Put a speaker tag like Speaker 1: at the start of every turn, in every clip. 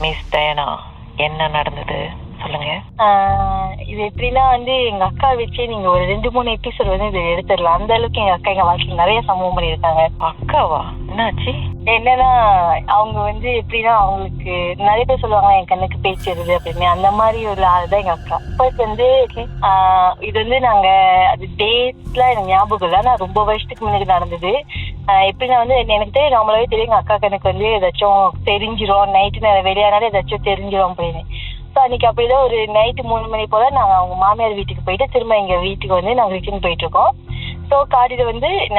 Speaker 1: Miss Diana, என்ன நடந்தது சொல்லுங்க.
Speaker 2: இது எப்படின்னா எங்க அக்கா வச்சு நீங்க ஒரு 2-3 எபிசோட் இது எடுத்துடலாம். அந்த அளவுக்கு எங்க அக்கா எங்க வாழ்க்கையில நிறைய சம்பவம் பண்ணியிருக்காங்க.
Speaker 1: அக்காவா? என்னாச்சு?
Speaker 2: என்னன்னா அவங்க எப்படின்னா அவங்களுக்கு நிறைய பேர் சொல்லுவாங்க என் கண்ணுக்கு பேச்சு வருது அப்படின்னு. அந்த மாதிரி ஒரு ஆள் தான் எங்க அக்கா. ஃபர்ஸ்ட் இது நாங்க அது டேட்ஸ்லாம் எனக்கு ஞாபகம் இல்லை. ஆனா ரொம்ப வருஷத்துக்கு முன்னாடி நடந்தது. எப்படின்னா எனக்கு நார்மலாவே தெரியும் எங்க அக்காக்கு எனக்கு ஏதாச்சும் தெரிஞ்சிரும், நைட்டு நேரம் வெளியானாலும் ஏதாச்சும் தெரிஞ்சிரும் அப்படின்னு. ஸோ அன்னைக்கு அப்படிதான் ஒரு நைட்டு 3 மணி போல நாங்கள் அவங்க மாமியார் வீட்டுக்கு போயிட்டு திரும்ப எங்க வீட்டுக்கு நாங்கள் ரிட்டர்ன் போயிட்டு இருக்கோம். ஸோ காடியில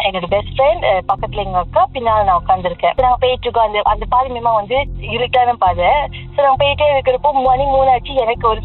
Speaker 2: என்னோட பெஸ்ட் ஃப்ரெண்ட் பக்கத்துல எங்க அக்கா, பின்னால் நான் உட்காந்துருக்கேன். நாங்கள் போயிட்டு இருக்கோம். அந்த பாதை மேமா இருட்டான பாதை. ஸோ நாங்கள் போயிட்டே இருக்கிறப்போ மணி 3 ஆச்சு. எனக்கு ஒரு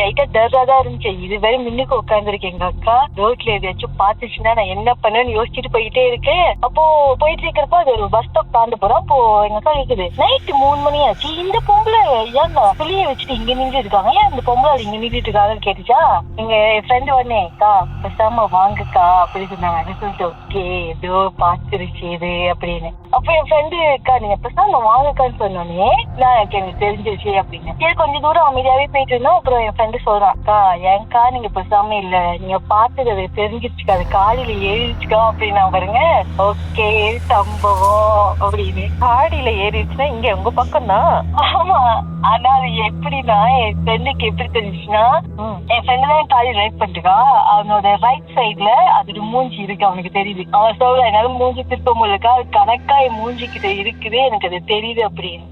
Speaker 2: லைட்டா டர்ரா தான் இருந்துச்சு. இது வேற முன்னுக்கு உட்காந்துருக்கேன். எங்க அக்கா ரோட்ல எதாச்சும் பார்த்துச்சுன்னா நான் என்ன பண்ணேன்னு யோசிச்சுட்டு போயிட்டே இருக்கேன். அப்போ போயிட்டு இருக்கிறப்போ அது ஒரு பஸ் ஸ்டாப் தாண்ட போறோம். அப்போ எங்க அக்கா கேக்குது, நைட்டு 3 மணி ஆச்சு, இந்த பொம்பளை ஏன் புளிய வச்சுட்டு இங்க நின்று இருக்காங்க, ஏன் இந்த பொம்பளை இங்க நின்றுட்டு இருக்காங்கன்னு கேட்டுச்சா. எங்க ஃப்ரெண்டு அக்கா பேசாம வாங்குக்கா அப்படி சொன்னாங்க. சொல்லிட்டு ஓகே ஏதோ பாத்துருச்சு இது அப்படின்னு. அப்ப என் ஃப்ரெண்டு அக்கா நீங்க பேசாம வாங்குக்கான்னு சொன்னோன்னே நான் எனக்கு தெரிஞ்சிருச்சு அப்படின்னு. சரி கொஞ்சம் தூரம் அமைதியாவே போயிட்டு இருந்தோம். அப்புறம் என் ஃப்ரெண்டு சொல்றான், அக்கா ஏன்க்கா நீங்க பேசாம இல்ல, நீங்க பாத்துட்டு அது தெரிஞ்சிருச்சுக்கா, அது காலையில ஏறிச்சுக்கா அப்படின்னு. நான் பாருங்க ஓகே சம்பவம் அப்படின்னு.
Speaker 1: காடியில ஏறிடுச்சுன்னா இங்க உங்க பக்கம் தான்.
Speaker 2: ஆமா, ஆனா அது எப்படின்னா என் ஃப்ரெண்டுக்கு எப்படி தெரிஞ்சுச்சுன்னா என் ஃப்ரெண்டு தான் காடி ரைட் பண்ணிருக்கா. அவனோட ரைட் சைட்ல அதோட மூஞ்சி இருக்கு, அவனுக்கு தெரியுது. அவன் சொல்ல என்னால மூஞ்சி திருப்ப முடியலக்கா, அது கணக்கா என் மூஞ்சி கிட்ட இருக்குது, எனக்கு அது தெரியுது அப்படின்னு.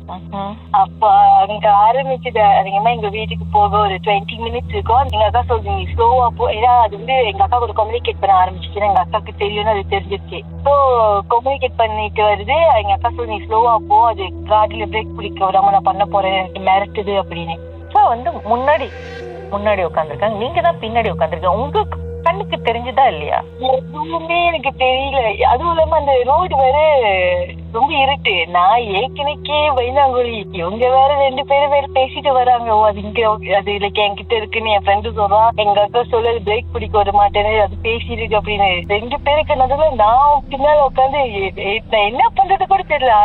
Speaker 2: அப்ப அங்க ஆரம்பிச்சுது. அதிகமா எங்க வீட்டுக்கு போக ஒரு 20 மினிட்ஸ் இருக்கும். எங்க அக்கா சொல்லுங்க நீ ஸ்லோவா போ, ஏன்னா அது எங்க அக்கா கூட கம்யூனிகேட் பண்ண ஆரம்பிச்சுச்சுன்னா எங்க அக்காக்கு தெரியும்னு அது தெரிஞ்சிருச்சு. ஸோ கம்யூனிகேட் பண்ணிட்டு வருது. எங்க அக்கா சொல்லு நீ ஸ்லோவா போ, அது காடியில பிரேக் பிடிக்க விடாம நான் பண்ண போறேன், எனக்கு மிரட்டுது அப்படின்னு.
Speaker 1: ஸோ முன்னாடி உட்காந்துருக்காங்க, நீங்க தான் பின்னாடி உட்காந்துருக்கீங்க. உங்களுக்கு கண்ணுக்கு தெரிஞ்சுதா இல்லையா?
Speaker 2: எதுவுமே எனக்கு தெரியல. அதுவும் இல்லாம அந்த ரோடு வேற ரொம்ப இருட்டு. நான் ஏற்கனவே வைனாங்குழி, இவங்க வேற 2 பேரும் வேற பேசிட்டு வராங்க. அது இங்க அது இல்லைக்கு என்கிட்ட இருக்குன்னு என் ஃப்ரெண்டு சொல்றான். எங்க அக்கா சொல்ல பிரேக் பிடிக்க வர மாட்டேன்னு அது பேசிருக்கு அப்படின்னு. 2 பேருக்கு நடுவில் நான் பின்னால உட்காந்து நான் என்ன பண்றது கூட தெரியல.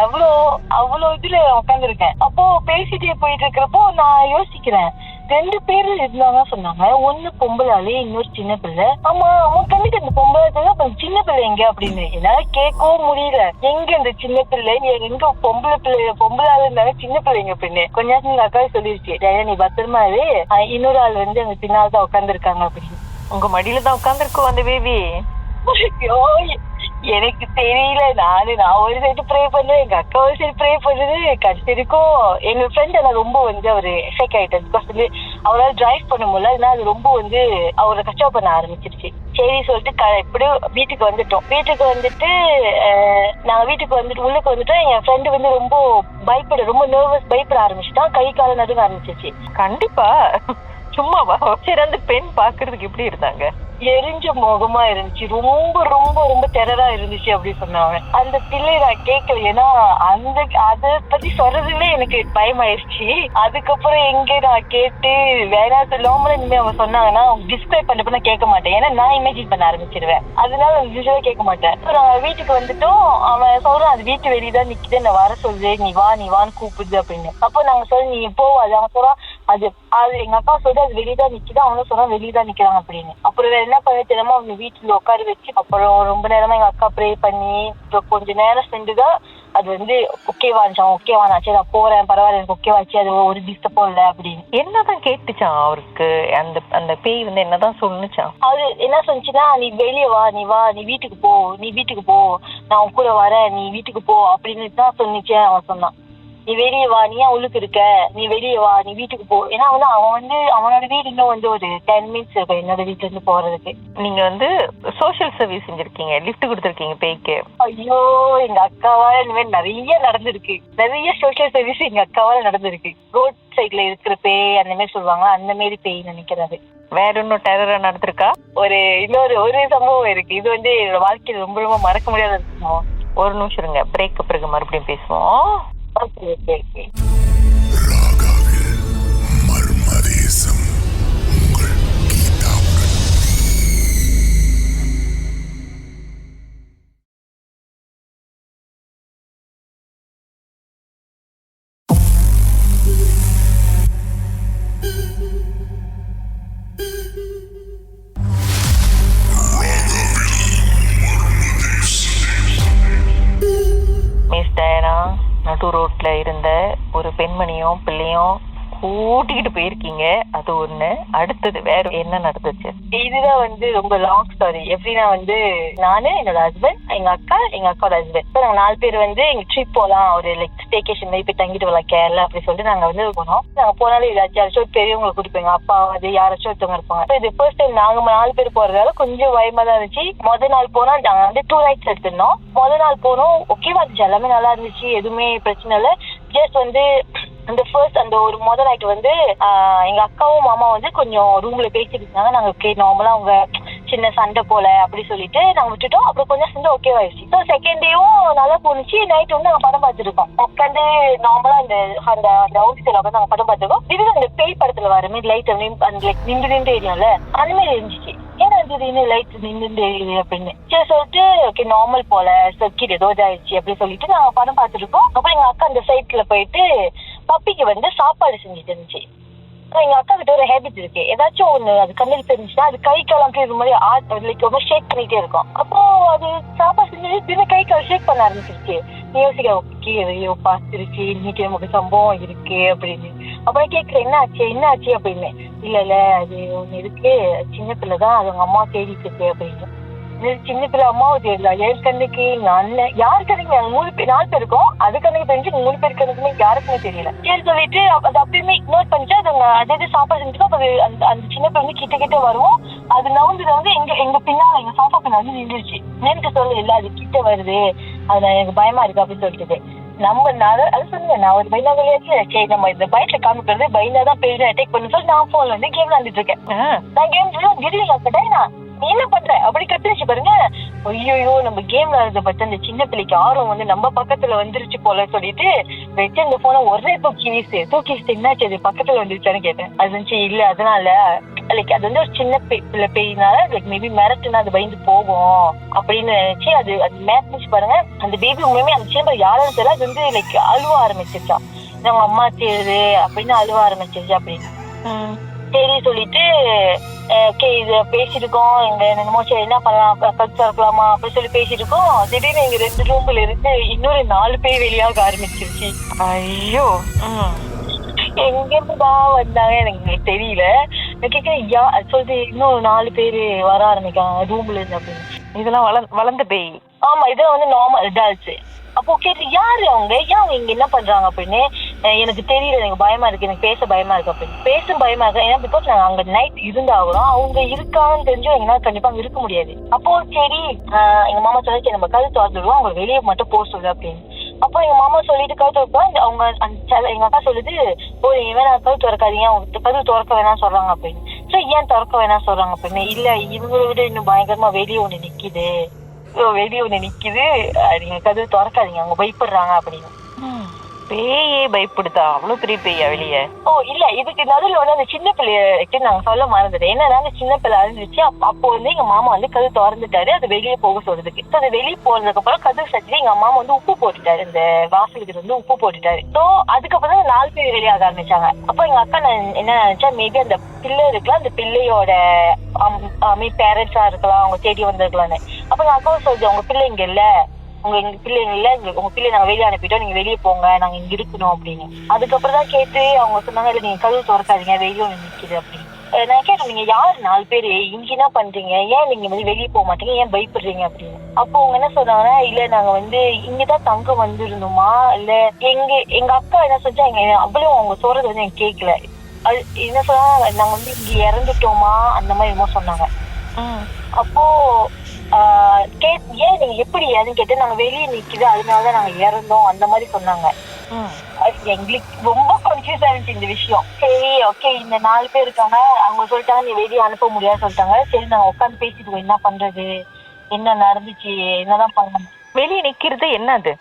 Speaker 2: அவ்வளோ இதுல உட்காந்துருக்கேன். அப்போ பேசிட்டே போயிட்டு இருக்கிறப்போ நான் யோசிக்கிறேன், 2 பேரு இருந்தாங்க சொன்னாங்க. ஒண்ணு பொம்பளாலே, இன்னொரு சின்ன பிள்ளை. ஆமா அவன் கண்ணுக்கு அந்த பொம்பளை சின்ன பிள்ளை எங்க அப்படின்னு என்னால கேட்கவும் முடியல. எங்க இந்த சின்ன பிள்ளை, எங்க பொம்பளால இருந்தாங்க சின்ன பிள்ளைங்க அப்படின்னு. கொஞ்ச நேரத்துல எங்க அக்காவே சொல்லிருச்சு, நீ பத்திரமா இரு, இன்னொரு ஆள் அங்க பின்னால் தான் உட்காந்துருக்காங்க அப்படின்னு.
Speaker 1: உங்க மடியில தான் உட்காந்துருக்கோம் அந்த பேபி.
Speaker 2: எனக்கு தெரியல. நான் ஒரு சைடு ப்ரே பண்ணுவேன், எங்க அக்கா ஒரு சைடு ப்ரே பண்ணுது. கடைசி இருக்கும் எங்க ஃப்ரெண்ட் எல்லாம் ரொம்ப ஒரு எஃபெக்ட் ஆயிட்டது. பிகாஸ் அவரால் டிரைவ் பண்ண முடியல. அதனால அது ரொம்ப அவரை கஷ்டம் பண்ண ஆரம்பிச்சிருச்சு. சரி சொல்லிட்டு எப்படியும் வீட்டுக்கு வந்துட்டோம். வீட்டுக்கு வந்துட்டு உள்ளுக்கு வந்துட்டோம். என் ஃப்ரெண்டு ரொம்ப ரொம்ப நர்வஸ், பயப்பட ஆரம்பிச்சுட்டான். கை கால நடுங்க ஆரம்பிச்சிருச்சு.
Speaker 1: கண்டிப்பா சும்மாவா? சரி, அந்த பெண் பாக்குறதுக்கு எப்படி இருந்தாங்க?
Speaker 2: எரிஞ்ச முகமா இருந்துச்சு. ரொம்ப ரொம்ப ரொம்ப டெரரா இருந்துச்சு அப்படி சொன்னாங்க. அந்த பிள்ளை நான் கேட்கல. ஏன்னா அதை பத்தி சொல்றதுலே எனக்கு பயமாயிருச்சு. அதுக்கப்புறம் எங்க நான் கேட்டு வேணா சொல்லாம இனிமே அவங்க சொன்னாங்கன்னா டிஸ்கிரைப் பண்ண கேட்க மாட்டேன். ஏன்னா நான் இமேஜின் பண்ண ஆரம்பிச்சிருவேன். அதனால யூஸ்வலா கேட்க மாட்டேன். நான் வீட்டுக்கு வந்துட்டோம். அவன் சொல்றான் அது வீட்டு வெளியதான் நிக்குது, நான் வர சொல்லு, நீ வான்னு கூப்பிடுது அப்படின்னு. அப்போ நாங்க சொல்ல நீ போவாது. அவன் சொல்றான் அது எங்க அக்கா சொல்றது அது வெளியதான் நிக்குது, அவனும் சொல்றான் வெளியதான் நிக்கிறாங்க அப்படின்னு. அப்புறம் என்ன பண்ண தெரியாம அவங்க வீட்டுல உட்கார வச்சு அப்புறம் ரொம்ப நேரமா எங்க அக்கா ப்ரே பண்ணி கொஞ்ச நேரம் செஞ்சுதான் அது ஓகேவாச்சான். ஓகேவானாச்சு, நான் போறேன், பரவாயில்ல, எனக்கு ஓகேவாச்சு, அது ஒரு டிஸ்டர்பும் இல்லை அப்படின்னு.
Speaker 1: என்னதான் கேட்டுச்சான் அவருக்கு? அந்த பேய் என்னதான் சொல்லுச்சான்?
Speaker 2: அது என்ன சொன்னுச்சுன்னா, நீ வெளியே வா, நீ வீட்டுக்கு போ, நான் உன் கூட வரேன், நீ வீட்டுக்கு போ அப்படின்னு தான் சொன்னிச்சு. அவன் சொன்னான், நீ வெளியே வா, நீ ஏன் உள்ளுக்கு இருக்க, நீ வெளியே வா, நீ வீட்டுக்கு போ. ஏன்னா அவன் அவனோட வீடு இன்னும் ஒரு 10 மினிட்ஸ் இருக்கும் என்னோட வீட்டுல இருந்து போறதுக்கு.
Speaker 1: நீங்க சோசியல் சர்வீஸ் செஞ்சிருக்கீங்க, லிஃப்ட் கொடுத்துருக்கீங்க பேய்க்கு.
Speaker 2: ஐயோ, எங்க அக்காவால இந்த மாதிரி நிறைய நடந்திருக்கு. நிறைய சோசியல் சர்வீஸ் எங்க அக்காவால நடந்திருக்கு. ரோட் சைட்ல இருக்கிற பேய் அந்த மாதிரி சொல்லுவாங்க, அந்த மாதிரி பேய் நினைக்கிறது.
Speaker 1: வேற இன்னும் டெரரா நடந்திருக்கா?
Speaker 2: ஒரு சம்பவம் இருக்கு. இது என்னோட வாழ்க்கையில ரொம்ப ரொம்ப மறக்க முடியாத சம்பவம்.
Speaker 1: ஒரு நிமிஷம் இருங்க, பிரேக் பிறகு மறுபடியும் பேசுவோம்.
Speaker 2: ஓகே.
Speaker 1: நடு ரோட்ல இருந்த ஒரு பெண்மணியும் பிள்ளையும் கூட்டிக்கிட்டு போயிருக்கீங்க, அது ஒண்ணு. அடுத்தது வேற என்ன நடந்துச்சு?
Speaker 2: இதுதான் வந்து ரொம்ப லாங் ஸ்டோரி. எப்படின்னா வந்து நானு, என்னோட ஹஸ்பண்ட், எங்க அக்காவோட ஹஸ்பண்ட், நாங்க 4 பேர் வந்து எங்க ட்ரிப் போலாம், ஒரு லைக் ஸ்டேகேஷன் மாதிரி போய் தங்கிட்டு வரலாம் கேரளா அப்படி சொல்லிட்டு நாங்க வந்து போனோம். நாங்க போனாலும் யாராச்சும் பெரியவங்களை கூட்டிட்டு போங்க, அப்பா அது யாராச்சும் ஒருத்தவங்க இருப்பாங்க. இது ஃபர்ஸ்ட் டைம் நாங்க 4 பேர் போறதால கொஞ்சம் பயமா தான் இருந்துச்சு. முதல் நாள் போனா நாங்க வந்து 2 நைட்ஸ் எடுத்திருந்தோம். முதல் நாள் போனோம், ஓகேவா இருந்துச்சு, எல்லாமே நல்லா இருந்துச்சு, எதுவுமே பிரச்சனை இல்லை. ஜஸ்ட் வந்து அந்த ஒரு முதல் நைட் வந்து எங்க அக்காவும் மாமா வந்து கொஞ்சம் ரூம்ல பேசிட்டு இருந்தாங்க. நாங்க ஓகே நார்மலா அவங்க சின்ன சண்டை போல அப்படி சொல்லிட்டு நாங்க விட்டுட்டோம். அப்புறம் கொஞ்சம் சண்டை ஓகே ஆயிடுச்சு. ஸோ செகண்ட் டேவும் நல்லா போனுச்சு. நைட் வந்து நாங்க படம் பார்த்துருக்கோம். உட்காந்து நார்மலா அந்த ஹவுஸ் வந்து நாங்க படம் பார்த்துருக்கோம். இது அந்த பேய் படத்துல வர மாதிரி லைட் அந்த நின்று எரியும்ல, அந்த மாதிரி இருந்துச்சு. ஏன்னா திடீர்னு லைட் நின்று எரியுது அப்படின்னு சரி சொல்லிட்டு ஓகே நார்மல் போல சர்க்கிட் ஏதோ இதாயிடுச்சு அப்படின்னு சொல்லிட்டு நாங்க படம் பார்த்துருக்கோம். அப்புறம் எங்க அக்கா அந்த சைட்ல போயிட்டு பப்பிக்கு வந்து சாப்பாடு செஞ்சுட்டு இருந்துச்சு. எங்க அக்கா கிட்ட ஒரு ஹேபிட் இருக்கு, ஏதாச்சும் ஒண்ணு அது கண்ணில் தெரிஞ்சுன்னா அது கை காலம் இது மாதிரி லைக் ரொம்ப ஷேக் பண்ணிட்டே இருக்கும். அப்போ அது சாப்பாடு செஞ்சு திரும்ப கை கால் ஷேக் பண்ண ஆரம்பிச்சிருச்சு. நீ யோசிக்க ஓகே ஐயோ பாத்துருச்சு, இன்னைக்கு நமக்கு சம்பவம் இருக்கு அப்படின்னு. அப்புறம் கேட்குறேன் என்ன ஆச்சு அப்படின்னு. இல்ல அது ஒண்ணு இருக்கு, சின்ன பிள்ளைதான், அது அவங்க அம்மா தேடிட்டு இருக்கு அப்படின்னு. சின்ன பிள்ளை அம்மாவும் தெரியல, என் கண்ணுக்கு எங்க அண்ணன் யாரு கண்ணுக்கு, நாங்க 4 பேர் இருக்கோம், அது கண்ணுக்கு தெரிஞ்சு 3 பேர் கண்ணுக்குமே யாருக்குமே தெரியல. சரி சொல்லிட்டு அது அப்பயுமே இக்னோர் பண்ணிட்டு அது சாப்பாடு செஞ்சுட்டு அது அந்த சின்ன பிள்ளை வந்து கிட்ட வருவோம். அது நவுந்து எங்க பின்னால எங்க சாப்பா பின்னா வந்து நின்றுச்சு. எனக்கு சொல்ல இல்ல அது கிட்ட வருது, அது எனக்கு பயமா இருக்கு அப்படின்னு சொல்லிட்டு அது சொன்னேன். நான் ஒரு பைனா விளையாட்டு சரி நம்ம இந்த பைக்ல காமிக்கிறது பைனா தான் பேர் அட்டாக் பண்ணு சொல்லி நான் போன்ல வந்து கேம் விளையாண்டுட்டு இருக்கேன். நான் கேம் திடீர்னு நீ என்ன பண்ற அப்படி கத்துச்சு பாருங்க. ஐயோ நம்ம கேம் விளையாடுறத பத்தி அந்த சின்ன பிள்ளைக்கு ஆர்வம் வந்து நம்ம பக்கத்துல வந்துருச்சு போல சொல்லிட்டு வச்சு அந்த போன ஒரே தூக்கி வீசு என்னாச்சு அது பக்கத்துல வந்துருச்சான்னு கேட்டேன். அது வந்து இல்ல அதனால லைக் அது வந்து ஒரு சின்ன பிள்ளை பேயினால லைக் மேபி மிரட்டுனா அது பயந்து போகும் அப்படின்னு நினைச்சு அது மேட்ச் பாருங்க. அந்த பேபி உண்மையுமே அந்த சின்ன யாரும் தெரியல, அது வந்து லைக் அழுவ ஆரம்பிச்சிருச்சா, அவங்க அம்மா தேடுது அப்படின்னு அழுவ ஆரம்பிச்சிருச்சு அப்படின்னு. சரி சொல்லிட்டு ஓகே இது பேசிருக்கோம், எங்க என்னமோ சரி என்ன பண்ணலாம் கல்ச்சா இருக்கலாமா அப்படி சொல்லி பேசிருக்கோம். திடீர்னு எங்க 2 ரூம்ல இருந்து இன்னொரு 4 பேர் வெளியாக ஆரம்பிச்சிருச்சு.
Speaker 1: ஐயோ
Speaker 2: எங்க இருந்துதான் வந்தாங்க எனக்கு தெரியல. நான் கேட்கிறேன் சொல்லிட்டு இன்னும் 4 பேரு வர ஆரம்பிக்காங்க ரூம்ல இருந்து அப்படின்னு.
Speaker 1: இதெல்லாம் வளர்ந்த பேய்.
Speaker 2: ஆமா இதெல்லாம் வந்து நார்மல் அடல்ட்ஸ். அப்போ கேட்டு யாரு அவங்க இங்க என்ன பண்றாங்க அப்படின்னு. எனக்கு தெரியல, எனக்கு பயமா இருக்கு, எனக்கு பேச பயமா இருக்கு அப்படின்னு. பேச பயமா இருக்கு ஏன்னா பிகாஸ் நாங்க அங்க நைட் இருந்தாலும் அவங்க இருக்காங்கன்னு தெரிஞ்சு எங்களால கண்டிப்பா அங்க இருக்க முடியாது. அப்போ சரி எங்க மாமா சொல்லி நம்ம கதை திறந்துடுவோம், அவங்க வெளியே மட்டும் போக சொல்லு அப்படின்னு. அப்போ எங்க மாமா சொல்லிட்டு கதை திறப்பா அவங்க எங்க அக்கா சொல்லுது ஓ நீங்க வேணா கதை திறக்காதீங்க, அவங்க கதை திறக்க வேணாம் சொல்றாங்க அப்படின்னு. சரி ஏன் திறக்க வேணாம் சொல்றாங்க அப்படின்னு. இல்ல இவங்களை விட இன்னும் பயங்கரமா வெளியே ஒண்ணு நிக்குது நீங்க கதவு திறக்காதீங்க அவங்க பயப்படுறாங்க அப்படின்னு.
Speaker 1: பேயே பயப்படுதா? அவ்வளவு பெரிய பேயா வெளியே?
Speaker 2: ஓ இல்ல இதுக்கு நடுவில் வந்து அந்த சின்ன பிள்ளைய நாங்க சொல்ல மறந்துட்டேன். என்னன்னா அந்த சின்ன பிள்ளை அழிஞ்சிச்சு. அப்போ வந்து எங்க மாமா வந்து கதவு திறந்துட்டாரு அது வெளியே போக சொல்றதுக்கு. ஸோ அது வெளியே போனதுக்கு அப்புறம் கதவு சட்டி எங்க மாமா வந்து உப்பு போட்டுட்டாரு, இந்த வாசலுக்கு வந்து உப்பு போட்டுட்டாரு. ஸோ அதுக்கப்புறம் தான் 4 பேர் வெளியாக ஆரம்பிச்சாங்க. அப்போ எங்க அக்கா என்ன நினைச்சா மேபி அந்த பிள்ளை இருக்கலாம், அந்த பிள்ளையோட பேரண்ட்ஸா இருக்கலாம், அவங்க தேடி வந்திருக்கலாம்னு. அப்ப எங்க அக்காவும் சொல்லுது உங்க பிள்ளை இங்க இல்ல, எங்க பிள்ளை இல்ல, உங்க பிள்ளை நாங்க வெளியே அனுப்பிட்டோம், நீங்க வெளியே போங்க, நாங்க இங்க இருக்கணும் அப்படின்னு. அதுக்கப்புறம் தான் கேட்டு அவங்க சொன்னாங்க இல்ல நீங்க கதவு திறக்காதீங்க வெளியே ஒண்ணு நிக்குது அப்படின்னு. நான் கேட்டேன் நீங்க யாரு 4 பேரு இங்க என்ன பண்றீங்க, ஏன் நீங்க வந்து வெளியே போக மாட்டீங்க, ஏன் பயப்படுறீங்க அப்படின்னு. அப்போ அவங்க என்ன சொன்னாங்கன்னா இல்ல நாங்க வந்து இங்கதான் தங்க வந்திருந்தோமா, இல்ல எங்க அக்கா என்ன செஞ்சாங்க அவ்வளவு அவங்க சொல்றது வந்து எனக்கு கேட்கல. அது என்ன சொன்னா நாங்க வந்து இங்க இறந்துட்டோமா அந்த மாதிரி என்னமோ சொன்னாங்க. அப்போ ஏன் நீங்க எப்படி ஏதுன்னு கேட்டு நாங்க வெளியே நிக்குது அதனாலதான் நாங்க இறந்தோம் அந்த மாதிரி சொன்னாங்க. எங்களுக்கு ரொம்ப கன்ஃபியூஸ் ஆயிருச்சு இந்த விஷயம். சரி ஓகே இந்த 4 பேர் இருக்காங்க, அவங்க சொல்லிட்டாங்க நீ வெளியே அனுப்ப முடியாது சொல்லிட்டாங்க. சரி நாங்க உட்காந்து பேசிட்டு என்ன பண்றது, என்ன நடந்துச்சு, என்னதான் பண்ணணும்.
Speaker 1: வெளியே நிக்கிறது என்னது?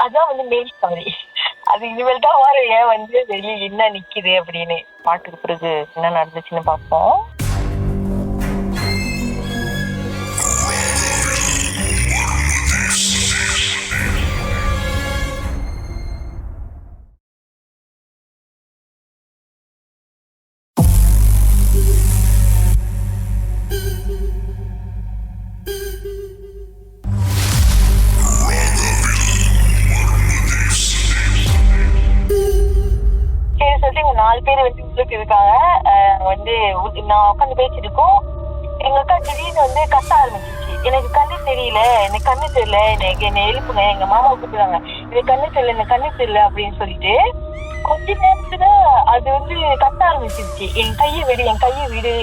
Speaker 2: அதான் வந்து மெயின் ஸ்டோரி. அது இனிமேல் தான் வர ஏன் வந்து வெளியே என்ன நிக்குது அப்படின்னு.
Speaker 1: பாட்டுக்கு பிறகு என்ன நடந்துச்சுன்னு பார்ப்போம்.
Speaker 2: 4 பேர் வந்து உள்ளுக்கு இருக்காங்க. வந்து நான் உட்காந்து பேசிட்டு இருக்கோம். எங்க அக்கா திடீர்னு வந்து கத்த ஆரம்பிச்சிச்சு. எனக்கு கண்ணு தெரியல, எனக்கு கண்ணு தெரியல, என்னை எழுப்புங்க, எங்க மாமா கூப்பிடுறாங்க, எனக்கு கண்ணு தெரியல, எனக்கு கண்ணு தெரியல அப்படின்னு சொல்லிட்டு கொஞ்ச நேரத்துல அது வந்து கத்த ஆரம்பிச்சிருச்சு. என் கையை விடு, என் கையை விடு,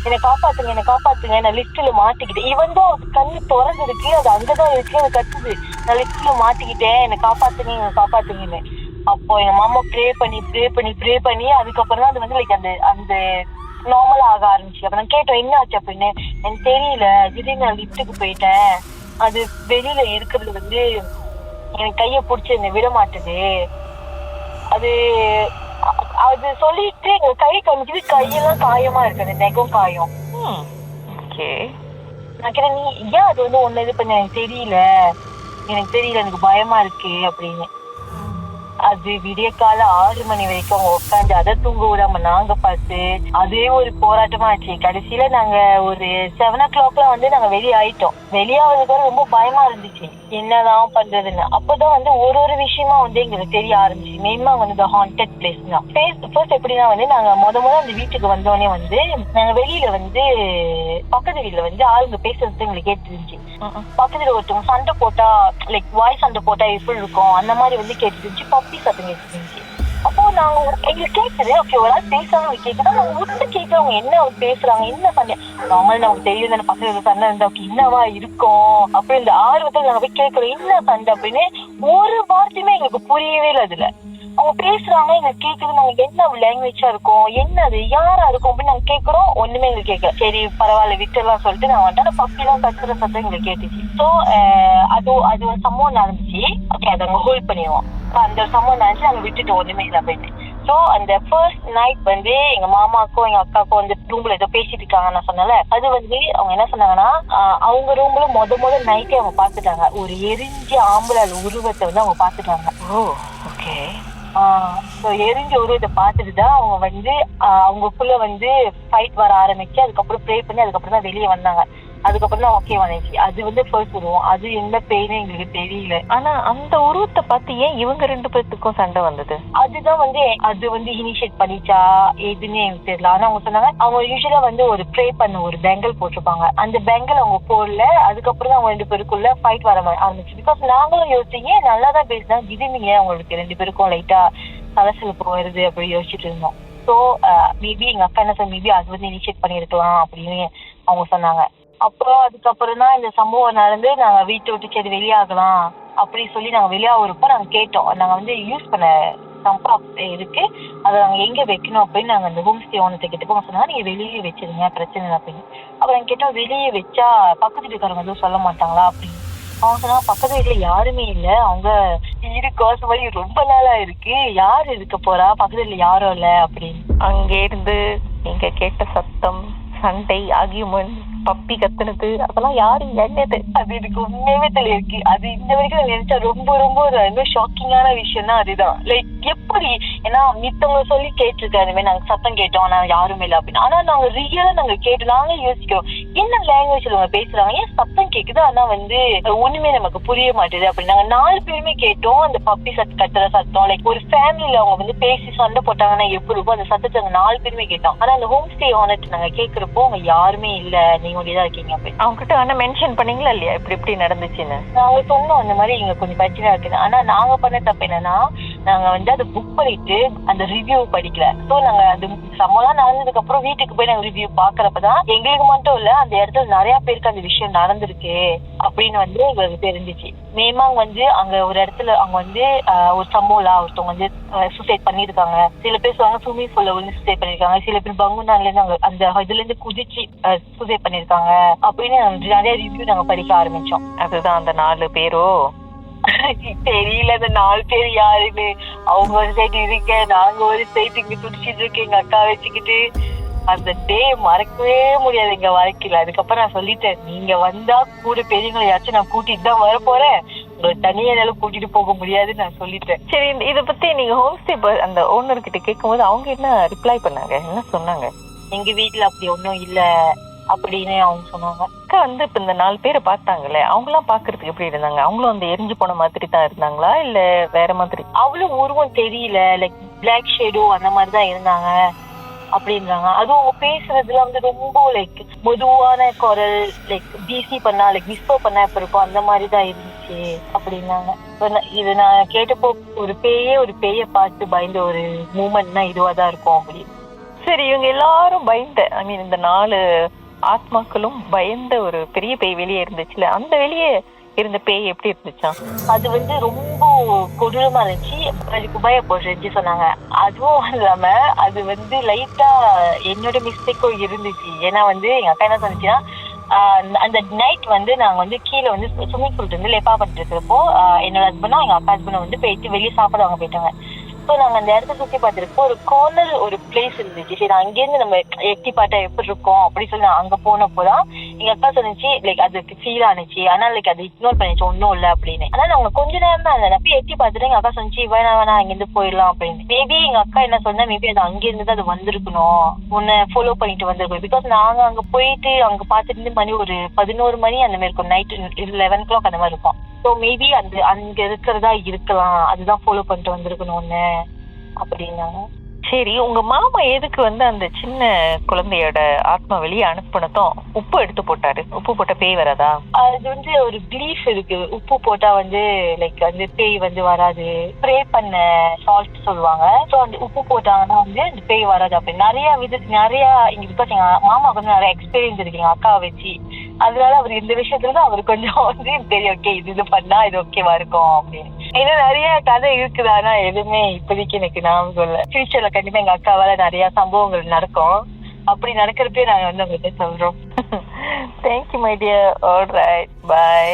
Speaker 2: என்னை காப்பாத்துங்க, என்னை காப்பாத்துங்க, நான் லிஃப்ட்ல மாட்டிக்கிட்டேன். இவன் தான் கண்ணு திறந்து இருக்கு, அது அங்கதான் இருக்கு, அது கத்துது, நான் லிஃப்ட்ல மாட்டிக்கிட்டேன், என்னை காப்பாத்துங்க, என்னை காப்பாத்துங்கன்னு. அப்போ எங்க மாமா ப்ரே பண்ணி அதுக்கப்புறம் தான் அது வந்து லைக் அந்த அந்த நார்மலா ஆக ஆரம்பிச்சு. அப்ப நான் கேட்டோம் என்ன ஆச்சு அப்படின்னு. எனக்கு தெரியல, திடீர்னு நான் லிஃப்ட்டுக்கு போயிட்டேன், அது வெளியில இருக்கிறது வந்து எனக்கு கையை பிடிச்சி என்னை விட மாட்டுது. அது அது சொல்லிட்டு எங்க கை காமிக்குது, கையெல்லாம் காயமா இருக்கு, அந்த நெகம் காயம். நான் கேட்டேன் நீ ஏன் அது வந்து ஒண்ணு இது பண்ண. எனக்கு தெரியல, எனக்கு பயமா இருக்கு அப்படின்னு. அது விடிய கால 6 மணி வரைக்கும் அவங்க உட்காந்து அதை தூங்க விடாம நாங்க பார்த்து அதே ஒரு போராட்டமா ஆச்சு. கடைசியில நாங்க ஒரு 7 o'clock வந்து நாங்க வெளியாயிட்டோம். வெளியாவதுக்கு ரொம்ப பயமா இருந்துச்சு, என்னதான் பண்றதுன்னு. அப்பதான் வந்து ஒரு விஷயமா வந்து எங்களுக்கு தெரிய ஆரம்பிச்சு. மெயினா வந்து ஹாண்டட் பிளேஸ் தான். ஃபர்ஸ்ட் எப்படின்னா வந்து நாங்க முதல்ல அந்த வீட்டுக்கு வந்தோடனே வந்து நாங்க வெளியில வந்து பக்கத்து வீட்டுல வந்து ஆளுங்க பேசுறது எங்களுக்கு கேட்டுருந்துச்சு. பக்கத்துல ஒருத்தவங்க சண்டை போட்டா லைக் வாய் சண்டை போட்டா எப்படி இருக்கும் அந்த மாதிரி வந்து கேட்டுருந்துச்சு. பப்பி சத்தம் கேட்டுருந்துச்சு. அப்போ நாங்க எங்களுக்கு கேட்குது, ஓகே ஒரு ஆள் பேசுறாங்க கேட்குதா, நாங்க உள்ள கேட்கறவங்க என்ன பேசுறாங்க, என்ன சண்டை. நார்மல் நமக்கு தெரியும் தானே பக்கத்துல சண்டை இருந்தா என்னவா இருக்கும் அப்படி இந்த ஆர்வத்தில் நாங்க போய் கேட்கறோம் என்ன சண்டை அப்படின்னு. ஒரு வார்த்தையுமே எங்களுக்கு புரியவே இல்லை. அதுல அவங்க பேசுறாங்க, எங்களுக்கு கேட்குது, நாங்க என்ன லாங்குவேஜா இருக்கும், என்னது யாரா இருக்கும் அப்படின்னு நாங்க கேட்கறோம். ஒண்ணுமே எங்களுக்கு கேட்கல. சரி பரவாயில்ல விட்டுலாம் சொல்லிட்டு நான் வந்துட்டு பப்பி எல்லாம் கத்துற சத்தம் எங்களுக்கு கேட்டுச்சு. ஸோ அது ஒரு சம்பவம் நடந்துச்சு. ஓகே அதை அங்க ஹோல்ட் பண்ணிடுவோம். அந்த சம்பவம் நடந்துச்சு, நாங்க விட்டுட்டோம் ஒண்ணுமே இல்லை போயிட்டு. ஸோ அந்த ஃபர்ஸ்ட் நைட் வந்து எங்க மாமாக்கும் எங்க அக்காவுக்கும் வந்து ரூம்ல ஏதோ பேசிட்டு இருக்காங்க நான் சொன்னால. அது வந்து அவங்க என்ன சொன்னாங்கன்னா அவங்க ரூம்ல முத நைட்டே அவங்க பாத்துட்டாங்க, ஒரு எரிஞ்ச ஆம்பளை உருவத்தை வந்து அவங்க பாத்துட்டாங்க. எரிஞ்ச உருவத்தை பார்த்துட்டுதான் அவங்க வந்து அவங்களுக்குள்ள வந்து ஃபைட் வர ஆரம்பிச்சு. அதுக்கப்புறம் ப்ரே பண்ணி அதுக்கப்புறம் தான் வெளியே வந்தாங்க. அதுக்கப்புறம் தான் ஓகே வந்துச்சு. அது வந்து ஃபர்ஸ்ட் உருவம். அது என்ன பெயின்னு எங்களுக்கு தெரியல.
Speaker 1: ஆனா அந்த உருவத்தை பார்த்து ஏன் இவங்க 2 பேருக்கும் சண்டை வந்தது?
Speaker 2: அதுதான் வந்து அது வந்து இனிஷியேட் பண்ணிச்சா எதுன்னு எனக்கு தெரியல. ஆனா அவங்க சொன்னாங்க அவங்க யூஸ்வலா வந்து ஒரு ப்ரே பண்ண ஒரு பெங்கல் போட்டிருப்பாங்க. அந்த பெங்கல் அவங்க போடல. அதுக்கப்புறம் தான் அவங்க 2 பேருக்குள்ள ஃபைட் வர ஆரம்பிச்சு. பிகாஸ் நாங்களும் யோசிச்சீங்க நல்லா தான் பேசினா திடீர்னு அவங்களுக்கு 2 பேருக்கும் லைட்டா சலசலப்பு வருது அப்படி யோசிச்சுட்டு இருந்தோம். ஸோ மேபி எங்க அக்கா என்ன சொன்ன மேபி அது வந்து இனிஷியேட் பண்ணிருக்கலாம் அப்படின்னு அவங்க சொன்னாங்க. அப்புறம் அதுக்கப்புறம் தான் இந்த சம்பவம் நடந்து நாங்க வீட்டை விட்டு சரி வெளியாகலாம் அப்படி சொல்லி நாங்க வெளியாகிறப்போ நாங்க கேட்டோம். நாங்க வந்து யூஸ் பண்ண சம்பா இருக்கு, அதை நாங்க எங்க வைக்கணும் அப்படின்னு நாங்க அந்த ஹோம் ஸ்டே ஓனத்தை கேட்டப்போ அவங்க சொன்னாங்க நீங்க வெளியே வச்சிருங்க பிரச்சனை இல்லை அப்படின்னு. அப்புறம் நாங்க கேட்டோம் வெளியே வச்சா பக்கத்து வீட்டுக்காரங்க எதுவும் சொல்ல மாட்டாங்களா அப்படின்னு. அவங்க சொன்னா பக்கத்து வீட்டுல யாருமே இல்லை, அவங்க இருக்கோச மாதிரி ரொம்ப நாளா இருக்கு, யாரு இருக்க போறா பக்கத்து வீட்டுல யாரும் இல்லை அப்படின்னு.
Speaker 1: அங்க இருந்து நீங்க கேட்ட சத்தம், சண்டை, ஆர்கியூமெண்ட், பப்பி கத்துனது அதெல்லாம் யாரு என்னது
Speaker 2: அது எனக்கு உண்மையாவே தெரியிருக்கு. அது இந்த வரைக்கும் நினைச்சா ரொம்ப ரொம்ப ஷாக்கிங்கான விஷயம் தான் அதுதான். லைக் எப்படி ஏன்னா மித்தவங்க சொல்லி கேட்டிருக்காரு இந்த மாதிரி நாங்க சத்தம் கேட்டோம் நாங்க யாருமே இல்லை அப்படின்னு. ஆனா நாங்க ரியலா நாங்க கேட்டு நாங்க யோசிக்கிறோம் என்ன லாங்குவேஜ்ல அவங்க பேசுறாங்க, ஏன் சத்தம் கேக்குது ஆனா வந்து ஒண்ணுமே நமக்கு புரிய மாட்டேது அப்படின்னு. நாங்க 4 பேருமே கேட்டோம் அந்த பப்பி கத்துற சத்தம். லைக் ஒரு ஃபேமிலியில அவங்க வந்து பேசி சண்டை போட்டாங்கன்னா எப்படி இருக்கும் அந்த சத்தத்தை நாங்க 4 பேருமே கேட்டோம். ஆனா அந்த ஹோம் ஸ்டே ஓனர் நாங்க கேட்கிறப்போ அவங்க யாருமே இல்ல நீங்க இருக்கீங்க அப்படின்னு.
Speaker 1: அவங்க கிட்ட ஆனா மென்ஷன் பண்ணீங்களா இல்லையா இப்படி நடந்துச்சுன்னு?
Speaker 2: நாங்க சொன்னோம் அந்த மாதிரி இங்க கொஞ்சம் பிரச்சனை இருக்குன்னு. ஆனா நாங்க பண்ண தப்பு என்னன்னா நாங்க வந்து அதை புக் பண்ணிட்டு அந்த ரிவ்யூ படிக்கல. ஸோ நாங்க அது சம்பளம் நடந்ததுக்கு அப்புறம் வீட்டுக்கு போய் நாங்க ரிவ்யூ பாக்குறப்பதான் எங்களுக்கு மட்டும் இல்ல அந்த இடத்துல நிறைய பேருக்கு அந்த விஷயம் நடந்திருக்கு அப்படின்னு வந்து எங்களுக்கு தெரிஞ்சிச்சு. மேமாங் வந்து அங்க ஒரு இடத்துல அவங்க வந்து ஒரு சம்பவம்ல ஒருத்தவங்க வந்து சூசைட் பண்ணிருக்காங்க. சில பேர் சொல்லுவாங்க ஸ்விம்மிங் பூல்ல வந்து சூசைட் பண்ணிருக்காங்க, சில பேர் பங்குனால இருந்து அங்க அந்த இதுல இருந்து குதிச்சு சூசைட் பண்ணிருக்காங்க அப்படின்னு நிறைய ரிவ்யூ நாங்க படிக்க ஆரம்பிச்சோம்.
Speaker 1: அதுதான் அந்த 4 பேரோ
Speaker 2: தெரியல அந்த 4 பேர் யாருன்னு. அவங்க ஒரு சைடு இருக்க, நாங்க ஒரு சைடு இங்க துடிச்சிட்டு இருக்கேன் எங்க அக்கா வச்சுக்கிட்டு. அந்த டே மறக்கவே முடியாது எங்க வாழ்க்கையில. அதுக்கப்புறம் நான் சொல்லிட்டேன் நீங்க வந்தா கூட பெரியவங்களை யாச்சும் நான் கூட்டிட்டு தான் வர போறேன், உங்களை தனியா என்னால கூட்டிட்டு போக முடியாதுன்னு நான் சொல்லிட்டேன்.
Speaker 1: சரி இதை பத்தி நீங்க ஹோம் ஸ்டே அந்த ஓனர் கிட்ட கேட்கும் போது அவங்க என்ன ரிப்ளை பண்ணாங்க, என்ன சொன்னாங்க?
Speaker 2: எங்க வீட்டுல அப்படி ஒன்னும் இல்ல அப்படின்னு அவங்க சொன்னாங்க.
Speaker 1: அக்கா வந்து இப்ப இந்த 4 பேரை பார்த்தாங்கல்ல அவங்க எல்லாம் பாக்குறதுக்கு எப்படி இருந்தாங்க? அவங்களும் அந்த எரிஞ்சு போன மாதிரி தான் இருந்தாங்களா இல்ல வேற மாதிரி?
Speaker 2: அவ்வளவு உருவம் தெரியல. லைக் பிளாக் ஷேடோ அந்த மாதிரி தான் இருந்தாங்க அப்படின்றாங்க. அதுவும் அவங்க பேசுறதுல வந்து ரொம்ப லைக் மெதுவான குரல், லைக் பிசி பண்ணா லைக் விஸ்பர் பண்ணா இப்ப இருக்கும் அந்த மாதிரிதான் இருந்துச்சு அப்படின்னாங்க. இது நான் கேட்டப்போ ஒரு பேய பார்த்து பயந்த ஒரு மூமெண்ட்னா இதுவாதான் இருக்கும் அப்படின்னு.
Speaker 1: சரி, இவங்க எல்லாரும் பயந்த இந்த 4 ஆத்மாக்களும் பயந்த ஒரு பெரிய பேய் வெளியே இருந்துச்சுல, அந்த வெளியே இருந்த பேய் எப்படி இருந்துச்சா?
Speaker 2: அது வந்து ரொம்ப கொடூரமா இருந்துச்சு. அதுக்கு பயப்படுச்சு சொன்னாங்க. அதுவும் இல்லாம அது வந்து லைட்டா என்னோட மிஸ்டேக்கும் இருந்துச்சு. ஏன்னா வந்து எங்க அக்கா என்ன சொன்னிச்சுன்னா, அந்த நைட் வந்து நாங்க வந்து கீழே வந்து ஸ்விம்மிங் பூல் வந்து லெப்பா பண்ணிட்டு இருக்கிறப்போ என்னோட ஹஸ்பண்டும் எங்க அக்கா ஹஸ்பண்டும் வந்து போயிட்டு வெளியே சாப்பிட வாங்க போயிட்டாங்க. ஸோ நாங்க அந்த இடத்த சுத்தி பார்த்துருக்கோம். ஒரு கார்னர் ஒரு பிளேஸ் இருந்துச்சு. சரி, அங்கேருந்து நம்ம எட்டி பார்த்தா எப்படி இருக்கும் அப்படி சொல்லி அங்க போனப்போதான் எங்க அக்கா சொன்னிச்சு லைக் அதுக்கு ஃபீல் ஆனிச்சு. ஆனா லைக் அது இக்னோர் பண்ணிச்சு, ஒன்னும் இல்லை அப்படின்னு. ஆனா நாங்க கொஞ்ச நேரம் தான் அதை போய் எட்டி பார்த்துட்டு எங்க அக்கா சொன்னிச்சு வேணா அங்கிருந்து போயிடலாம் அப்படின்னு. மேபி எங்க அக்கா என்ன சொன்னா, மேபி அது அங்கிருந்து அது வந்திருக்கணும், உன்னை ஃபாலோ பண்ணிட்டு வந்திருக்கணும். பிகாஸ் நாங்க அங்க போயிட்டு அங்க பார்த்துட்டு மணி ஒரு 11 மணி அந்த மாதிரி இருக்கும், நைட் 11 o'clock அந்த மாதிரி இருக்கும். ஸோ மேபி அங்க இருக்கிறதா இருக்கலாம், அதுதான் ஃபாலோ பண்ணிட்டு வந்திருக்கணும்னு அப்படின்னாங்க.
Speaker 1: சரி, உங்க மாமா எதுக்கு வந்து அந்த சின்ன குழந்தையோட ஆத்மா வெளியே அனுப்பினதும் உப்பு எடுத்து போட்டாரு? உப்பு போட்ட பேய் வராதா?
Speaker 2: அது வந்து ஒரு பிலீஃப் இருக்கு, உப்பு போட்டா வந்து லைக் வந்து பேய் வந்து வராது. ஸ்ப்ரே பண்ண சால்ட் சொல்லுவாங்க. ஸோ அந்த உப்பு போட்டாங்கன்னா வந்து அந்த பேய் வராது அப்படின்னு நிறைய இங்க. பிகாஸ் எங்க மாமாவுக்கு வந்து நிறைய எக்ஸ்பீரியன்ஸ் இருக்கு எங்க அக்காவை வச்சு. அதனால அவர் இந்த விஷயத்துல அவர் கொஞ்சம் வந்து தெரியும், ஓகே இது பண்ணா இது ஓகேவா இருக்கும் அப்படின்னு. இன்னும் நிறைய கதை இருக்குது, ஆனா எதுவுமே இப்போதைக்கு எனக்கு நான் சொல்ல. ஃபியூச்சர்ல கண்டிப்பா எங்க அக்காவால நிறைய சம்பவங்கள் நடக்கும். அப்படி நடக்கிறப்பே நாங்க வந்து உங்ககிட்ட சொல்றோம்.
Speaker 1: Thank you my dear. Alright, bye.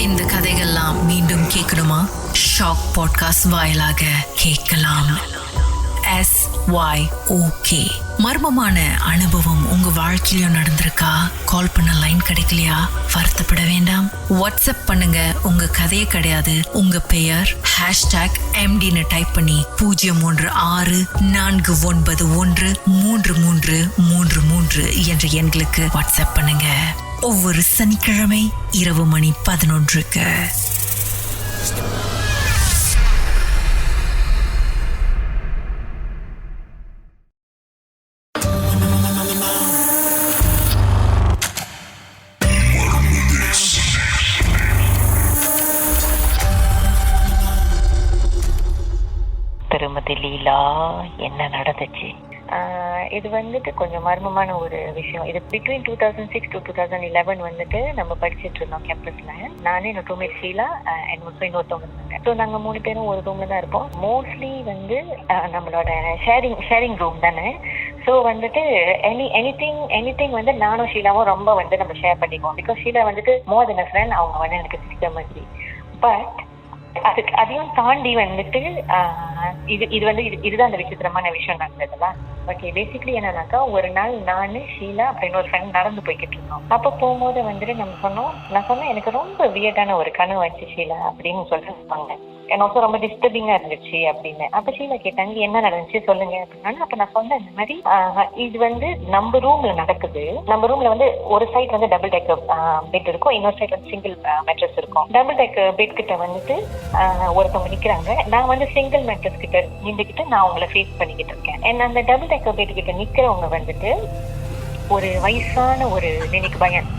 Speaker 3: இந்த கதைகள்லாம் மீண்டும் கேட்கணுமா? ஷாக் பாட்காஸ்ட் வாயிலாக கேட்கலாம். SYOK. மர்மமான அனுபவம் உங்க வாழ்க்கையிலும் நடந்திருக்கா? கால் பண்ண லைன் கிடைக்கலையா? வருத்தப்பட வேண்டாம். வாட்ஸ்அப் பண்ணுங்க. உங்க கதையே கிடையாது, உங்க பெயர் #MDன்னு டைப் பண்ணி 0364913333 என்ற எண்களுக்கு வாட்ஸ்அப் பண்ணுங்க. ஒவ்வொரு சனிக்கிழமை இரவு மணி 11க்கு.
Speaker 1: திருமதி லீலா, என்ன நடந்துச்சு?
Speaker 4: இது வந்துட்டு கொஞ்சம் மர்மமான ஒரு விஷயம். இது பிட்வீன் 2006 to 2011 வந்துட்டு நம்ம படிச்சுட்டு இருந்தோம் கேம்பஸ்ல. நானே என்னோட ரூம்மேட் ஷீலா அண்ட் இன்னொருத்தவங்க இருந்தாங்க. ஸோ நாங்க 3 பேரும் ஒரு ரூம்ல தான் இருப்போம். மோஸ்ட்லி வந்து நம்மளோட ஷேரிங் ரூம் தானே. ஸோ வந்துட்டு எனிதிங் வந்து நானும் ஷீலாவும் ரொம்ப வந்து நம்ம ஷேர் பண்ணிக்குவோம். பிகாஸ் ஷீலா வந்துட்டு மோர் தென் அ ஃப்ரெண்ட், அவங்க வந்து எனக்கு சிஸ்டர் மாதிரி. பட் அதையும் தாண்டி வந்துட்டு இதுதான் அந்த விசித்திரமான விஷயம் நடந்ததுல. ஓகே, பேசிக்கலி என்னன்னாக்கா, ஒரு நாள் நானு ஷீலா அப்படின்னு ஒரு ஃப்ரெண்ட் நடந்து போய்கிட்டு இருந்தோம். அப்போ போகும்போது வந்துட்டு நான் சொன்னேன் எனக்கு ரொம்ப வியர்டான ஒரு கனவு வந்துச்சு ஷீலா அப்படின்னு சொல்லிட்டு சொன்னாங்க. எனக்கு ரொம்ப டிஸ்டர்பிங்கா இருந்துச்சு அப்படின்னு. அப்ப ஷீலா கேட்டாங்க என்ன நடந்துச்சு சொல்லுங்க அப்படின்னா. அப்ப நான் சொன்னேன் இந்த மாதிரி இது வந்து நம்ம ரூம்ல நடக்குது. நம்ம ரூம்ல வந்து ஒரு சைட் வந்து டபுள் டெக்கர் பெட் இருக்கும், இன்னொரு சைட் வந்து சிங்கிள் மேட்ரஸ் இருக்கும். டபுள் டெக்கர் பெட் கிட்ட வந்துட்டு ஒருத்தவங்க நிக்கிறாங்க. நான் வந்து சிங்கிள் மேட்ரஸ் கிட்ட நின்றுக்கிட்டு நான் அவங்கள ஃபேஸ் பண்ணிக்கிட்டு இருக்கேன். அந்த டபுள் டெக்கர் பெட் கிட்ட நிக்கிறவங்க வந்துட்டு ஒரு வயசான ஒரு நினைக்கு பையன்.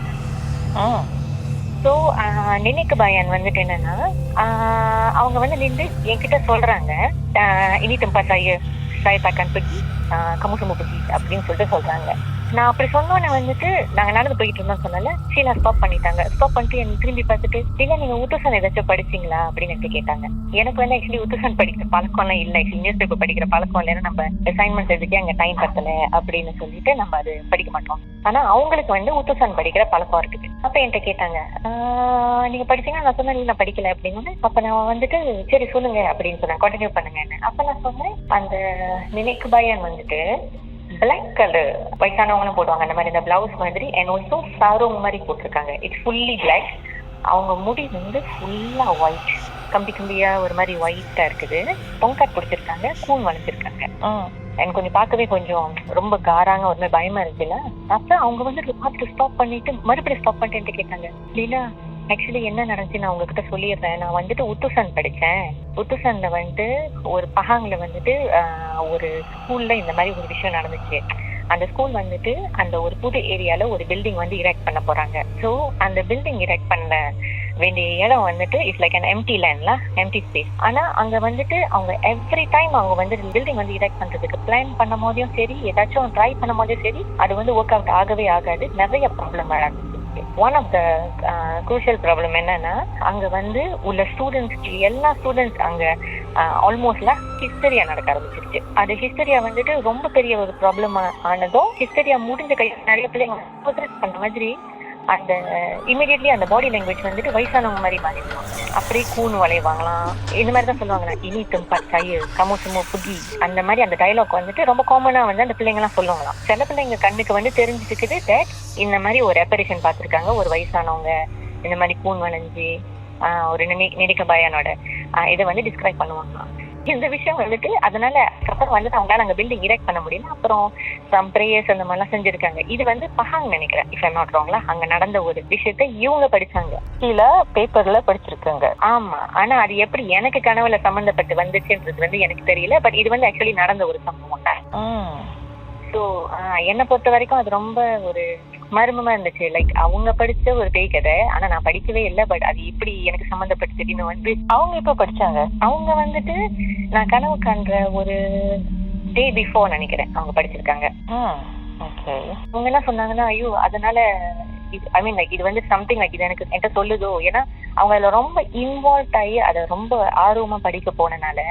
Speaker 4: ஸோ நினைக்கு பையன் வந்துட்டு என்னன்னா, அவங்க வந்து நின்று என்கிட்ட சொல்றாங்க இனி tempat saya takkan pergi, kamu semua pergi அப்படின்னு சொல்லிட்டு சொல்றாங்க. நான் அப்படி சொன்னோன்னே வந்துட்டு நாங்க நடந்து போயிட்டு இருந்தோம் சொன்னால ஷீலா ஸ்டாப் பண்ணிட்டாங்க. ஸ்டாப் பண்ணிட்டு எனக்கு திரும்பி பார்த்துட்டு, இல்லை நீங்க உத்துசான் ஏதாச்சும் படிச்சீங்களா அப்படின்னு கேட்டாங்க. எனக்கு வந்து ஆக்சுவலி உத்துசான் படிக்கிற பழக்கம்லாம் இல்லை. ஆக்சுவலி நியூஸ் பேப்பர் படிக்கிற பழக்கம் இல்லைன்னா நம்ம அசைன்மெண்ட் எழுதிக்கே அங்கே டைம் பத்தல அப்படின்னு சொல்லிட்டு நம்ம அது படிக்க மாட்டோம். ஆனா அவங்களுக்கு வந்து உத்துசான் படிக்கிற பழக்கம் இருக்குது. அப்ப என்கிட்ட கேட்டாங்க நீங்க படிச்சீங்கன்னா, நான் சொன்னேன் நான் படிக்கல அப்படின்னு. அப்ப நான் வந்துட்டு சரி சொல்லுங்க அப்படின்னு சொன்னேன், கண்டினியூ பண்ணுங்கன்னு. அப்ப நான் சொன்னேன் அந்த நினைக்கு பையன் வந்துட்டு பிளாக் கலர் வயசானவங்களும் போடுவாங்க அந்த மாதிரி இந்த பிளவுஸ் மாதிரி, அண்ட் ஆல்சோ சாரோங் மாதிரி போட்டிருக்காங்க. It's fully black. அவங்க முடி வந்து ஃபுல்லா ஒயிட், கம்பியா ஒரு மாதிரி ஒயிட்டா இருக்குது. பொங்காட் பிடிச்சிருக்காங்க, கூன் வளர்த்திருக்காங்க. எனக்கு கொஞ்சம் பார்க்கவே கொஞ்சம் ரொம்ப காராங்க ஒரு மாதிரி பயமா இருக்குல்ல. அப்ப அவங்க வந்து பார்த்துட்டு ஸ்டாப் பண்ணிட்டு மறுபடியும் ஸ்டாப் பண்ணிட்டு கேட்டாங்க, லீலா ஆக்சுவலி என்ன நடந்துச்சு நான் உங்ககிட்ட சொல்லிடுறேன். நான் வந்துட்டு உத்துசன் படித்தேன். உத்துசன்ல வந்துட்டு ஒரு பஹாங்ல வந்துட்டு ஒரு ஸ்கூல்ல இந்த மாதிரி ஒரு விஷயம் நடந்துச்சு. அந்த ஸ்கூல் வந்துட்டு அந்த ஒரு புது ஏரியால ஒரு பில்டிங் வந்து இரெக்ட் பண்ண போறாங்க. ஸோ அந்த பில்டிங் இரெக்ட் பண்ண வேண்டிய இடம் வந்துட்டு இட்ஸ் லைக் அன் எம்டி லேண்ட்ல, எம்டி ஸ்பேஸ். ஆனா அங்க வந்துட்டு அவங்க எவ்ரி டைம் அவங்க வந்து பில்டிங் வந்து இரெக்ட் பண்றதுக்கு பிளான் பண்ணும் போதையும் சரி, ஏதாச்சும் ட்ரை பண்ணும் போதும் சரி, அது வந்து ஒர்க் அவுட் ஆகவே ஆகாது. நிறைய ப்ராப்ளம் வராது. One of the crucial problem என்னன்னா, அங்க வந்து உள்ள ஸ்டூடெண்ட்ஸ்க்கு எல்லா ஸ்டூடெண்ட்ஸ் அங்க ஆல்மோஸ்ட்ல ஹிஸ்டரியா நடக்க ஆரம்பிச்சிருச்சு. அது ஹிஸ்டரியா வந்துட்டு ரொம்ப பெரிய ஒரு ப்ராப்ளம் ஆனதும், ஹிஸ்டரியா முடிஞ்ச நிறைய பிள்ளைங்க பண்ண மாதிரி அந்த இமீடியட்லி அந்த பாடி லாங்குவேஜ் வந்துட்டு வயசானவங்க மாதிரி மாறிடுவாங்க. அப்படியே கூணு வளைவாங்களாம், இந்த மாதிரி தான் சொல்லுவாங்க. இனி தும்பா சையு கமோ சுமோ புதி, அந்த மாதிரி அந்த டைலாக் வந்துட்டு ரொம்ப காமனா வந்து அந்த பிள்ளைங்க எல்லாம் சொல்லுவாங்களாம். சில பிள்ளைங்க கண்ணுக்கு வந்து தெரிஞ்சுக்கிட்டு தட் இந்த மாதிரி ஒரு அப்பரிஷன் பார்த்திருக்காங்க, ஒரு வயசானவங்க இந்த மாதிரி கூண் வளைஞ்சு ஒரு நெடிக்க பயானோட இதை வந்து டிஸ்கிரைப் பண்ணுவாங்களாம். இந்த விஷயம் வந்துட்டு அதனால அப்புறம் வந்துட்டு அவங்களால அங்க பில்டிங் இரெக்ட் பண்ண முடியல. அப்புறம் சம் பிரேயர்ஸ் அந்த மாதிரிலாம் செஞ்சிருக்காங்க. இது வந்து பஹாங் நினைக்கிறேன், இஃப் ஐம் நாட் ராங்ல. அங்க நடந்த ஒரு விஷயத்த இவங்க படிச்சாங்க, கீழே பேப்பர்ல படிச்சிருக்காங்க. ஆமா, ஆனா அது எப்படி எனக்கு கனவுல சம்பந்தப்பட்டு வந்துச்சுன்றது வந்து எனக்கு தெரியல. பட் இது வந்து ஆக்சுவலி நடந்த ஒரு சம்பவம் தான். ஸோ என்னை பொறுத்த வரைக்கும் அது ரொம்ப ஒரு மர்மமா இருந்துச்சு. லைக் அவங்க படிச்ச ஒரு பேய் கதை, ஆனா நான் படிக்கவே இல்லை. பட் அது எப்படி எனக்கு சம்மந்தப்பட்டுன்னு வந்து அவங்க இப்ப படிச்சாங்க. அவங்க வந்துட்டு நான் கனவு காண்ற ஒரு டே பிஃபோர் நினைக்கிறேன் அவங்க படிச்சிருக்காங்க. அவங்க என்ன சொன்னாங்கன்னா, ஐயோ அதனால இது ஐ மீன் லைக் இது வந்து சம்திங் லைக் இது எனக்கு என்கிட்ட சொல்லுதோ. ஏன்னா அவங்க அதில் ரொம்ப இன்வால்வ் ஆகி அதை ரொம்ப ஆர்வமா படிக்க போனனால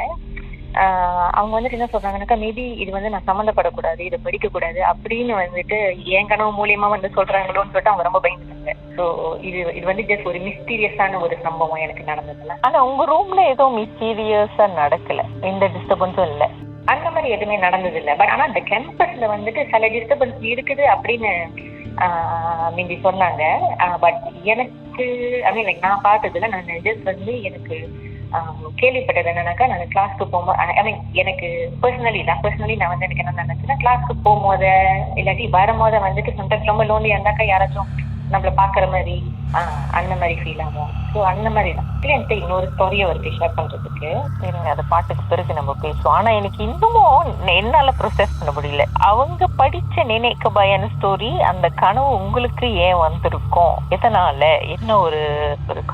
Speaker 4: அவங்க வந்துட்டு என்ன சொல்றாங்கன்னாக்கா, மேபி இது வந்து நான் சம்மந்தப்படக்கூடாது, இதை படிக்கக்கூடாது அப்படின்னு வந்துட்டு என் கனவு மூலியமா வந்து சொல்றாங்களோன்னு சொல்லிட்டு அவங்க ரொம்ப பயந்துட்டாங்க. ஸோ இது வந்து ஜஸ்ட் ஒரு மிஸ்டீரியஸான ஒரு சம்பவம் எனக்கு நடந்ததுல. ஆனா உங்க ரூம்ல எதுவும் மிஸ்டீரியஸா நடக்கல, எந்த டிஸ்டர்பன்ஸும் இல்லை, அந்த மாதிரி எதுவுமே நடந்தது இல்லை. பட் ஆனா அந்த கேம்பஸ்ல வந்துட்டு சில டிஸ்டர்பன்ஸ் இருக்குது அப்படின்னு மீதி சொன்னாங்க. பட் எனக்கு ஐ மீன் லைக் நான் பார்த்ததுல நான் ஜஸ்ட் வந்து எனக்கு கேள்விப்பட்டது என்னன்னாக்கா, நான் கிளாஸ்க்கு போகும்போது ஐ மீன் எனக்கு பர்சனலி நான் வந்து எனக்கு என்ன நினைச்சேன்னா, கிளாஸ்க்கு போகும்போது இல்லாட்டி வரும்போது வந்துட்டு சம்டைம்ஸ் ரொம்ப லோன்லியா இருந்தாக்கா யாராச்சும் நம்மள பாக்குற மாதிரி அந்த மாதிரி ஃபீல் ஆகும். ஸோ அந்த மாதிரி தான் என்கிட்ட இன்னொரு ஸ்டோரியை ஒரு ஷேர் பண்றதுக்கு இருங்க, அதை பாட்டுக்கு பிறகு நம்ம பேசுவோம். ஆனா எனக்கு இன்னமும் என்னால ப்ரொசஸ் பண்ண முடியல. அவங்க படிச்ச நினைக்க பயான ஸ்டோரி, அந்த கனவு உங்களுக்கு ஏன் வந்திருக்கும், எதனால, என்ன ஒரு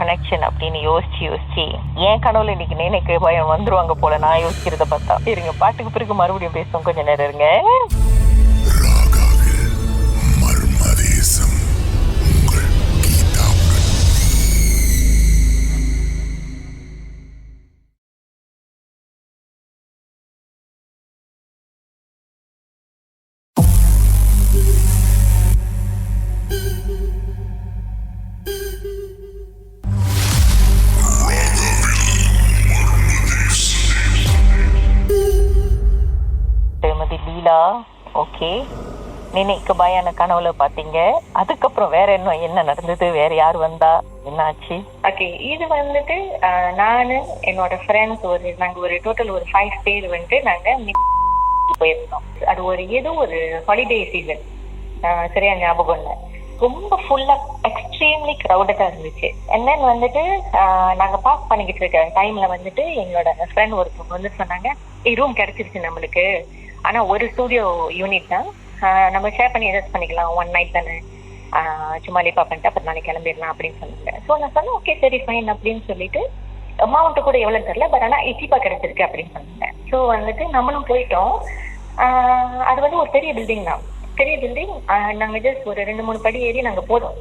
Speaker 4: கனெக்ஷன் அப்படின்னு யோசிச்சு ஏன் கனவுல இன்னைக்கு நினைக்க பயம் வந்துருவாங்க போல நான் யோசிக்கிறத பார்த்தா. இருங்க, பாட்டுக்கு பிறகு மறுபடியும் பேசுவோம், கொஞ்ச நேரம் இருங்க. ஓகே, நினைக்க பயான கனவுல பாத்தீங்க, அதுக்கப்புறம் வேற என்ன நடந்தது, வேற யார் வந்தா, என்ன ஆச்சு? ஓகே, இது வந்துட்டு நானு என்னோட ஃப்ரெண்ட்ஸ் நாங்க ஒரு டோட்டல் ஒரு 5 பேர் வந்துட்டு நாங்க போயிருந்தோம். அது ஏதோ ஒரு ஹாலிடே சீசன், சரியா ஞாபகம் இல்லை. ரொம்ப ஃபுல்லா எக்ஸ்ட்ரீம்லி க்ரௌடடா இருந்துச்சு. அண்ட் தென் வந்துட்டு நாங்க பாஸ் பண்ணிக்கிட்டு இருக்க டைம்ல வந்துட்டு எங்களோட ஃப்ரெண்ட் ஒருத்தவங்க வந்து சொன்னாங்க, ரூம் கிடைச்சிருச்சு நம்மளுக்கு, ஆனா ஒரு ஸ்டூடியோ யூனிட் தான், நம்ம ஷேர் பண்ணி அட்ஜஸ்ட் பண்ணிக்கலாம், 1 நைட் தானே, சும்மா லீப்பா பண்ணிட்டு அப்புறம் நாளைக்கு கிளம்பிடலாம் அப்படின்னு சொன்னாங்க. ஸோ நான் சொன்னேன் ஓகே சரி ஃபைன் அப்படின்னு சொல்லிட்டு, அமௌண்ட் கூட எவ்வளவு தெரியல, பட் ஆனா சீப்பா கிடைச்சிருக்கு அப்படின்னு சொன்னாங்க. ஸோ வந்துட்டு நம்மளும் போயிட்டோம். அது வந்து ஒரு பெரிய பில்டிங் தான், பெரிய பில்டிங். நாங்க ஜஸ்ட் ஒரு 2-3 படி ஏறி நாங்க போனோம்.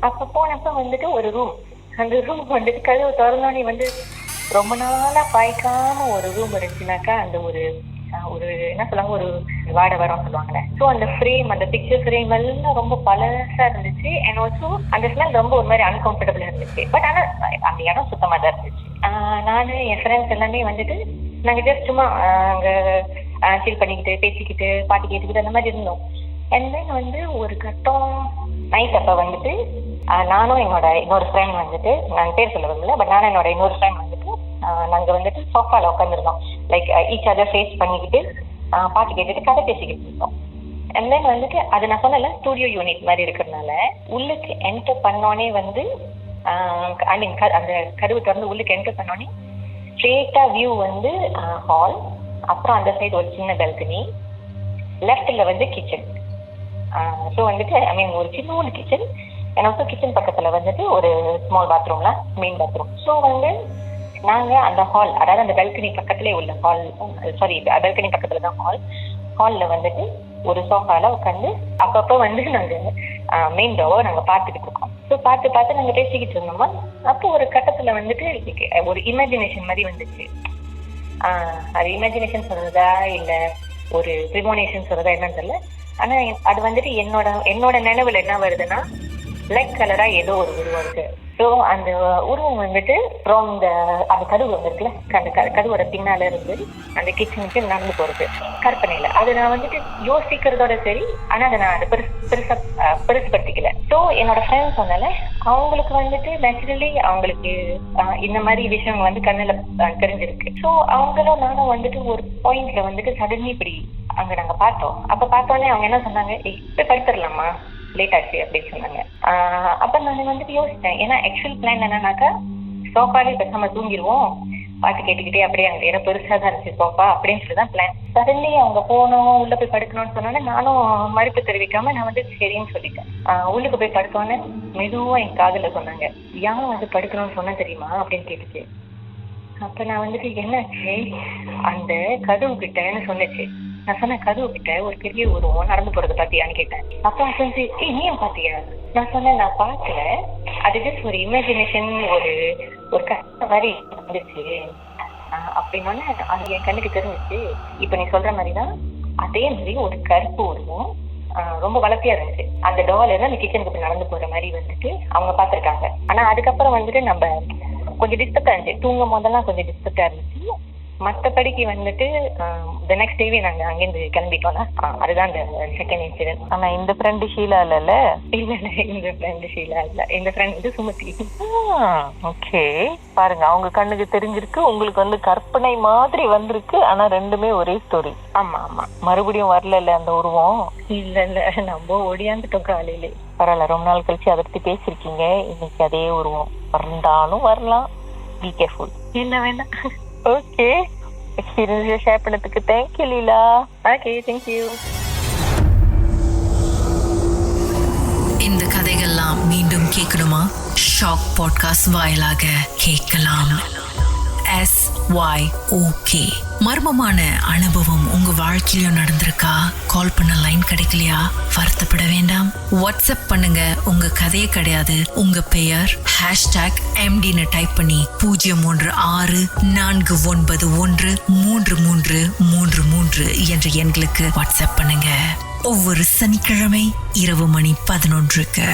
Speaker 4: அப்ப போனப்ப வந்துட்டு ஒரு ரூம், அந்த ரூம் வந்துட்டு கதவு திறந்தோடனே வந்து ரொம்ப நாளா பாய்க்காம ஒரு ரூம் இருந்துச்சுனாக்கா, அந்த ஒரு என்ன சொல்லுவாங்க, ஒரு வாடை வரும் சொல்லுவாங்கல்ல. ஸோ அந்த ஃப்ரேம், அந்த பிக்சர் ஃப்ரேம் எல்லாம் ரொம்ப பழசா இருந்துச்சு. அண்ட் ஆல்சோ அந்த ஸ்மெல் ரொம்ப ஒரு மாதிரி அன்கம்ஃபர்டபுளா இருந்துச்சு. பட் ஆனா அந்த இடம் சுத்தமா தான் இருந்துச்சு. நானு என் ஃப்ரெண்ட்ஸ் எல்லாமே வந்துட்டு நாங்க ஜஸ்ட் சும்மா அங்க சில் பண்ணிக்கிட்டு பேசிக்கிட்டு பாட்டு கேட்டுக்கிட்டு அந்த மாதிரி இருந்தோம். அண்ட் தென் வந்து ஒரு கட்டம் நைட் அப்ப வந்துட்டு நானும் என்னோட இன்னொரு ஃப்ரெண்ட் வந்துட்டு, நான் பேர் சொல்ல வரல, பட் நானும் என்னோட இன்னொரு ஃப்ரெண்ட் வந்துட்டு நாங்க வந்துட்டு சோஃபால உட்காந்துருந்தோம். லைக் ஈச் அதர் ஃபேஸ் பண்ணிக்கிட்டு பாட்டு கேட்டுட்டு கதை பேசிக்கிட்டு இருந்தோம். அண்ட் தென் வந்துட்டு அது நான் சொன்னல ஸ்டூடியோ யூனிட் மாதிரி இருக்கிறதுனால உள்ளுக்கு என்டர் பண்ணோடனே வந்து ஐ மீன் அந்த கதவு திறந்து உள்ளுக்கு என்டர் பண்ணோடனே ஸ்ட்ரெயிட்டா வியூ வந்து ஹால், அப்புறம் அந்த சைடு ஒரு சின்ன பால்கனி, லெஃப்ட்ல வந்து கிச்சன். ஸோ வந்துட்டு ஐ மீன் ஒரு சின்ன கிச்சன், எனக்கு கிச்சன் பக்கத்துல வந்துட்டு ஒரு ஸ்மால் பாத்ரூம்ல மெயின் பாத்ரூம். ஸோ வந்து நாங்க அந்த ஹால், அதாவது அந்த பால்கனி பக்கத்துலேயே உள்ள ஹால், சாரி பால்கனி பக்கத்துல தான் ஹால்ல வந்துட்டு ஒரு சோஃபால உட்காந்து அப்பப்போ வந்து நாங்க மெயின் டோரை நாங்க பார்த்துக்கிட்டு இருக்கோம். ஸோ பார்த்து நாங்க பேசிக்கிட்டு இருந்தோமா, அப்போ ஒரு கட்டத்துல வந்துட்டு ஒரு இமேஜினேஷன் மாதிரி வந்துச்சு. அது இமேஜினேஷன் சொல்றதா இல்ல ஒரு ப்ரிமோனேஷன் சொல்றதா என்னன்னு தெரியல. ஆனா அது வந்துட்டு என்னோட நினைவுல என்ன வருதுன்னா, பிளாக் கலரா ஏதோ ஒரு உருவம் இருக்கு. ஸோ அந்த உருவம் வந்துட்டு அந்த கதவு வந்துருக்குல்ல, அந்த கதவோட பின்னால இருந்து அந்த கிச்சனுக்கு நடந்து போறது கற்பனையில. அதை நான் வந்துட்டு யோசிக்கிறதோட சரி, ஆனா அதை நான் அதை பெருசுபடுத்திக்கல. ஸோ என்னோட ஃப்ரெண்ட்ஸ் சொன்னால அவங்களுக்கு வந்துட்டு நேச்சுரலி அவங்களுக்கு இந்த மாதிரி விஷயம் வந்து கண்ணுல தெரிஞ்சிருக்கு. ஸோ அவங்களும் நானும் வந்துட்டு ஒரு பாயிண்ட்ல வந்துட்டு சடன்லி இப்படி அங்க நாங்க பார்த்தோம். அப்ப பார்த்தோன்னே அவங்க என்ன சொன்னாங்க, போய் படுத்துடலாமா, லேட் ஆச்சு அப்படின்னு சொன்னாங்க. அப்ப நான் வந்துட்டு யோசிச்சேன். ஏன்னா ஆக்சுவல் பிளான் என்னன்னாக்கா, சோஃபாலே பேசாம தூங்கிடுவோம், பாட்டு கேட்டுக்கிட்டே அப்படியே அங்க ஏன்னா பெருசா தான் இருந்துச்சு சோஃபா அப்படின்னு சொல்லிதான் பிளான். சடன்லி அவங்க போனோம், உள்ள போய் படுக்கணும்னு சொன்னோன்னே நானும் மறுப்பு தெரிவிக்காம நான் வந்து சரின்னு சொல்லிட்டேன். உள்ளுக்கு போய் படுத்தோன்னே மெதுவா என் காதுல சொன்னாங்க, ஏன் வந்து படுக்கணும்னு சொன்னா தெரியுமா அப்படின்னு கேட்டுச்சு. அப்ப நான் வந்துட்டு என்னாச்சு, அந்த கதவு கிட்டன்னு சொன்னுச்சு. நான் சொன்ன கதவு கிட்ட ஒரு பெரிய உருவம் நடந்து போறது பாத்தியான்னு கேட்டேன். அப்ப வந்து நீயும் பாத்தியா? நான் சொன்னேன் நான் பாக்கல, அது ஜஸ்ட் ஒரு இமேஜினேஷன், ஒரு கஷ்ட மாதிரி இருந்துச்சு அப்படின்னோடனே அது என் கண்ணுக்கு தெரிஞ்சிச்சு. இப்ப நீ சொல்ற மாதிரிதான் அதே மாதிரி ஒரு கருப்பு உருவம் ரொம்ப வளர்த்தியா இருந்துச்சு. அந்த டோர்ல இருந்து அந்த கிச்சனுக்கு போய் நடந்து போற மாதிரி வந்துட்டு அவங்க பாத்திருக்காங்க. ஆனா அதுக்கப்புறம் வந்துட்டு நம்ம கொஞ்சம் டிஸ்டர்பா இருந்துச்சு, தூங்கும் போதெல்லாம் கொஞ்சம் டிஸ்டர்பா இருந்துச்சு. மற்றபடிக்கு வந்துட்டு நெக்ஸ்ட் டேவே நாங்க அங்கிருந்து கிளம்பிட்டோம்னா அதுதான் இந்த செகண்ட் இன்சிடென்ட்.
Speaker 1: ஆனா இந்த ஃப்ரெண்டு ஷீலா இல்ல?
Speaker 4: இல்ல இந்த ஃப்ரெண்டு ஷீலா இல்ல, இந்த ஃப்ரெண்ட் வந்து சுமதி.
Speaker 1: ஓகே, பாருங்க அவங்க கண்ணுக்கு தெரிஞ்சிருக்கு, உங்களுக்கு வந்து கற்பனை மாதிரி வந்திருக்கு. ஆனா ரெண்டுமே ஒரே ஸ்டோரி.
Speaker 4: ஆமா ஆமா,
Speaker 1: மறுபடியும் வரல அந்த உருவம்?
Speaker 4: இல்ல நம்ம ஓடியாந்துட்டோம் காலையிலே.
Speaker 1: பரவாயில்ல, ரொம்ப நாள் கழிச்சு அதை பத்தி பேசிருக்கீங்க. இன்னைக்கு அதே உருவம் வந்தாலும் வரலாம், பி கேர்ஃபுல்.
Speaker 4: இல்ல வேண்டாம்.
Speaker 1: ஓகே, எக்ஸ்பீரியன்ஸ் ஷேர் பண்ணதுக்கு தேங்க்யூ லீலா.
Speaker 4: Okay, thank you.
Speaker 3: இந்த கதைகள்லாம் மீண்டும் கேட்கணுமா? ஷாக் பாட்காஸ்ட் வாயிலாக கேட்கலாம். SYOK. மர்மமான அனுபவம் உங்க வாழ்க்கையில நடந்திருக்கா? கால் பண்ண லைன் கிடைக்கலையா? வருத்தப்பட வேண்டாம். வாட்ஸ்அப் பண்ணுங்க. உங்க கதையே கிடையாது, உங்க பெயர் #MDன்னு டைப் பண்ணி 0364913333 என்ற எண்களுக்கு வாட்ஸ்அப் பண்ணுங்க. ஒவ்வொரு சனிக்கிழமை இரவு மணி 11க்கு.